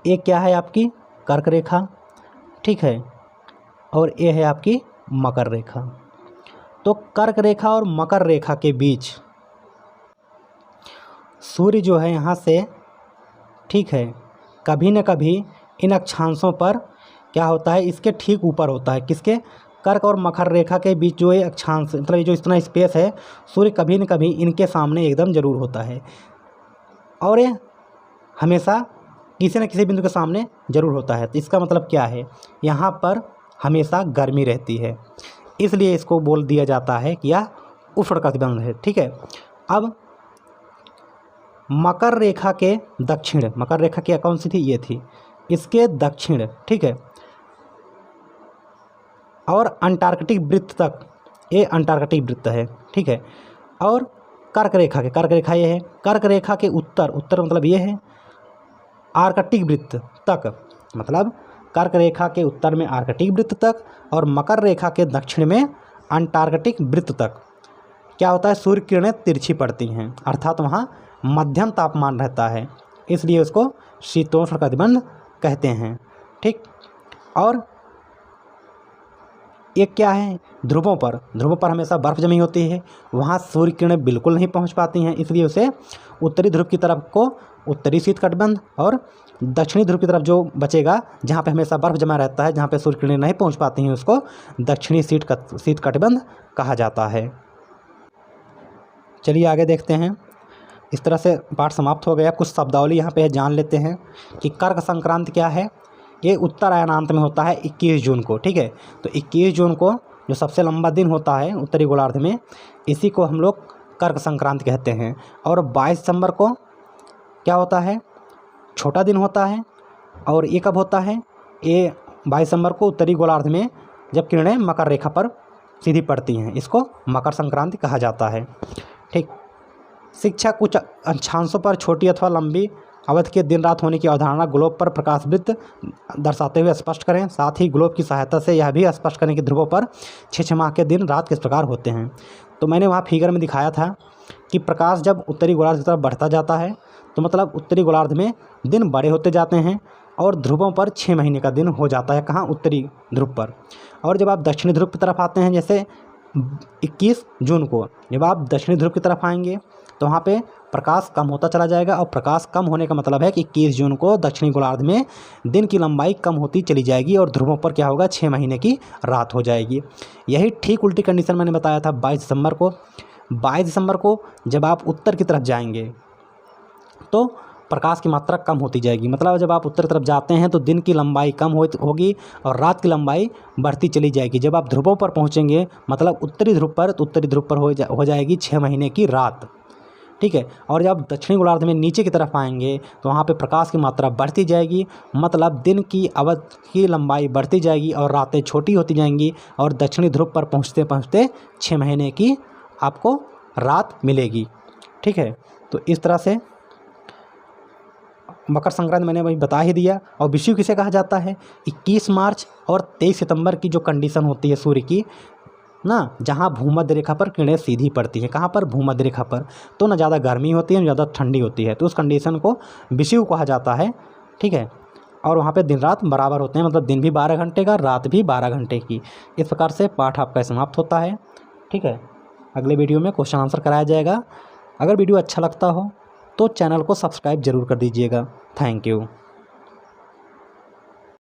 ये क्या है, आपकी कर्क रेखा, ठीक है, और ये है आपकी मकर रेखा। तो कर्क रेखा और मकर रेखा के बीच सूर्य जो है यहाँ से, ठीक है, कभी न कभी इन अक्षांशों पर क्या होता है, इसके ठीक ऊपर होता है। किसके? कर्क और मकर रेखा के बीच जो ये अक्षांश, मतलब ये जो इतना स्पेस है, सूर्य कभी न कभी इनके सामने एकदम ज़रूर होता है, और ये हमेशा किसी न किसी बिंदु के सामने ज़रूर होता है। तो इसका मतलब क्या है, यहाँ पर हमेशा गर्मी रहती है, इसलिए इसको बोल दिया जाता है कि यह उष्णकटिबंध है, ठीक है। अब मकर रेखा के दक्षिण, मकर रेखा की कौन सी थी, ये थी, इसके दक्षिण, ठीक है, और अंटार्कटिक वृत्त तक, ये अंटार्कटिक वृत्त है, ठीक है। और कर्क रेखा के, कर्क रेखा ये है, कर्क रेखा के उत्तर, उत्तर मतलब ये है आर्कटिक वृत्त तक, मतलब कर्क रेखा के उत्तर में आर्कटिक वृत्त तक और मकर रेखा के दक्षिण में अंटार्कटिक वृत्त तक क्या होता है, सूर्य किरणें तिरछी पड़ती हैं, अर्थात वहाँ मध्यम तापमान रहता है, इसलिए उसको शीतोष्ण कटिबंध कहते हैं, ठीक। और एक क्या है, ध्रुवों पर हमेशा बर्फ़ जमी होती है, वहाँ सूर्य किरणें बिल्कुल नहीं पहुँच पाती हैं, इसलिए उसे उत्तरी ध्रुव की तरफ को उत्तरी शीत कटिबंध और दक्षिणी ध्रुव की तरफ जो बचेगा, जहाँ पे हमेशा बर्फ़ जमा रहता है, जहाँ पे सूर्य किरणें नहीं पहुँच पाती हैं, उसको दक्षिणी शीत कटिबंध कहा जाता है। चलिए आगे देखते हैं। इस तरह से पाठ समाप्त हो गया। कुछ शब्दावली यहाँ पे जान लेते हैं कि कर्क संक्रांति क्या है। ये उत्तर अयनांत में होता है 21 जून को, ठीक है। तो 21 जून को जो सबसे लंबा दिन होता है उत्तरी गोलार्ध में, इसी को हम लोग कर्क संक्रांति कहते हैं। और 22 दिसंबर को क्या होता है, छोटा दिन होता है। और ये कब होता है, ये 22 दिसंबर को उत्तरी गोलार्ध में जब किरणें मकर रेखा पर सीधी पड़ती हैं, इसको मकर संक्रांति कहा जाता है, ठीक। शिक्षा कुछ अक्षांशों पर छोटी अथवा लंबी अवधि के दिन रात होने की अवधारणा ग्लोब पर प्रकाश वृत्त दर्शाते हुए स्पष्ट करें। साथ ही ग्लोब की सहायता से यह भी स्पष्ट करें कि ध्रुवों पर 6 माह के दिन रात किस प्रकार होते हैं। तो मैंने वहाँ फिगर में दिखाया था कि प्रकाश जब उत्तरी गोलार्ध की तरफ बढ़ता जाता है, तो मतलब उत्तरी गोलार्ध में दिन बड़े होते जाते हैं और ध्रुवों पर 6 महीने का दिन हो जाता है, कहाँ, उत्तरी ध्रुव पर। और जब आप दक्षिणी ध्रुव की तरफ आते हैं, जैसे 21 जून को जब आप दक्षिणी ध्रुव की तरफ आएंगे, तो वहाँ पे प्रकाश कम होता चला जाएगा। और प्रकाश कम होने का मतलब है कि 21 जून को दक्षिणी गोलार्ध में दिन की लंबाई कम होती चली जाएगी और ध्रुवों पर क्या होगा, 6 महीने की रात हो जाएगी। यही ठीक उल्टी कंडीशन मैंने बताया था 22 दिसंबर को। 22 दिसंबर को जब आप उत्तर की तरफ जाएंगे तो प्रकाश की मात्रा कम होती जाएगी। मतलब जब आप उत्तर तरफ जाते हैं तो दिन की लंबाई कम होगी और रात की लंबाई बढ़ती चली जाएगी। जब आप ध्रुवों पर पहुंचेंगे, मतलब उत्तरी ध्रुव पर, तो उत्तरी ध्रुव पर हो जाएगी 6 महीने की रात, ठीक है। और जब दक्षिणी गोलार्ध में नीचे की तरफ आएंगे तो वहाँ पे प्रकाश की मात्रा बढ़ती जाएगी, मतलब दिन की अवधि की लंबाई बढ़ती जाएगी और रातें छोटी होती जाएंगी और दक्षिणी ध्रुव पर पहुँचते पहुँचते 6 महीने की आपको रात मिलेगी, ठीक है। तो इस तरह से मकर संक्रांति मैंने वही बता ही दिया। और विषुव किसे कहा जाता है, 21 मार्च और 23 सितंबर की जो कंडीशन होती है सूर्य की ना, जहाँ भूमध्य रेखा पर किरणें सीधी पड़ती हैं, कहाँ पर, भूमध्य रेखा पर, तो ना ज़्यादा गर्मी होती है ना ज़्यादा ठंडी होती है, तो उस कंडीशन को विषुव कहा जाता है, ठीक है। और वहाँ पे दिन रात बराबर होते हैं, मतलब दिन भी 12 घंटे का, रात भी 12 घंटे की। इस प्रकार से पाठ आपका समाप्त होता है, ठीक है। अगले वीडियो में क्वेश्चन आंसर कराया जाएगा। अगर वीडियो अच्छा लगता हो तो चैनल को सब्सक्राइब जरूर कर दीजिएगा। Thank you.